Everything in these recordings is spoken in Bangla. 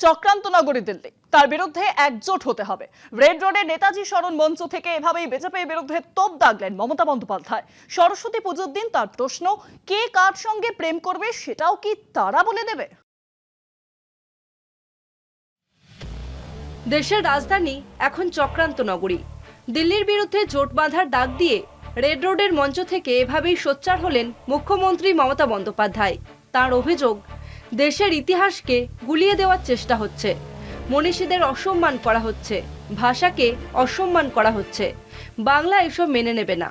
চক্রান্ত নগরী দিল্লি, তার বিরুদ্ধে একজোট হতে হবে। রেড রোডে নেতাজি স্মরণ মঞ্চ থেকে এভাবেই বিজেপির বিরুদ্ধে তোপ দাগলেন মমতা বন্দ্যোপাধ্যায়। সরস্বতী পুজোর দিন তার প্রশ্ন, কে কার সঙ্গে প্রেম করবে সেটাও কি তারা বলে দেবে? দেশের রাজধানী এখন চক্রান্ত নগরী। দিল্লির বিরুদ্ধে জোট বাঁধার ডাক দিয়ে রেড রোডের মঞ্চ থেকে এভাবেই সোচ্চার হলেন মুখ্যমন্ত্রী মমতা বন্দ্যোপাধ্যায়। তার অভিযোগ, দেশের ইতিহাসকে গুলিয়ে দেওয়ার চেষ্টা হচ্ছে, মনীষীদের অসম্মান করা হচ্ছে, ভাষাকে অসম্মান করা হচ্ছে। বাংলা এসব মেনে নেবে না।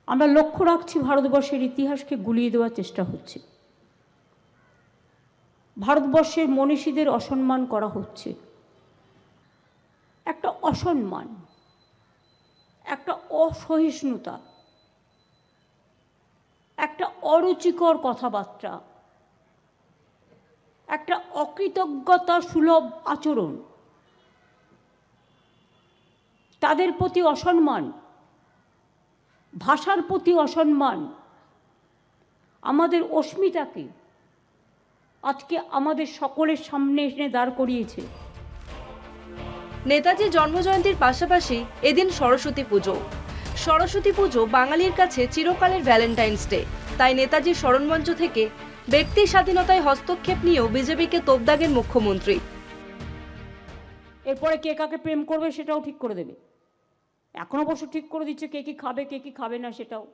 আমরা লক্ষ্য রাখছি ভারতবর্ষের ইতিহাসকে গুলিয়ে দেওয়ার চেষ্টা হচ্ছে, ভারতবর্ষের মনীষীদের অসম্মান করা হচ্ছে। একটা অসম্মান, একটা অসহিষ্ণুতা, একটা অরুচিকর কথাবার্তা, একটা অকৃতজ্ঞতা সুলভ আচরণ, তাদের প্রতি অসম্মান, ভাষার প্রতি অসম্মান, আমাদের অস্মিতাকে আজকে আমাদের সকলের সামনে এনে দাঁড় করিয়েছে। নেতাজি জন্মজয়ন্তীর পাশাপাশি এদিন সরস্বতী পুজো। সরস্বতী পুজো বাঙালির কাছে চিরকালের ভ্যালেন্টাইন্স ডে। তাই নেতাজির স্মরণমঞ্চ থেকে ব্যক্তি স্বাধীনতায় হস্তক্ষেপ নিয়েও বিজেপিকে তোপ দাগেন মুখ্যমন্ত্রী। এরপরে কে কাকে প্রেম করবে সেটাও ঠিক করে দেবে। এখন অবশ্য ঠিক করে দিচ্ছে কে কি খাবে কে কি খাবে না, সেটাও,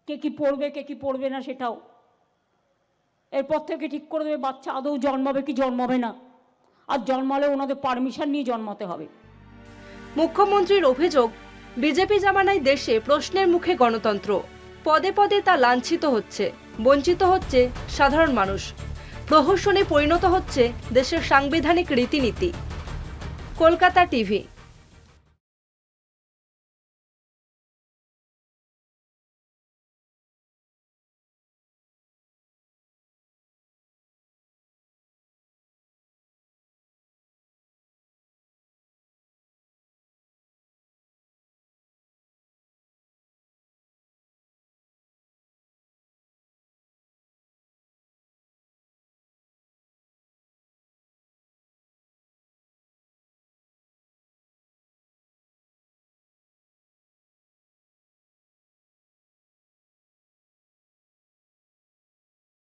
কে কি পড়বে কে কি পড়বে না সেটাও। এরপর থেকে ঠিক করে দেবে বাচ্চা আদৌ জন্মাবে কি জন্মাবে না, আর জন্মালে ওনাদের পারমিশন নিয়ে জন্মাতে হবে। মুখ্যমন্ত্রীর অভিযোগ, বিজেপি জামানায় দেশে প্রশ্নের মুখে গণতন্ত্র। পদে পদে তা লাঞ্ছিত হচ্ছে, বঞ্চিত হচ্ছে সাধারণ মানুষ। প্রহসনে পরিণত হচ্ছে দেশের সাংবিধানিক রীতিনীতি। কলকাতা টিভি।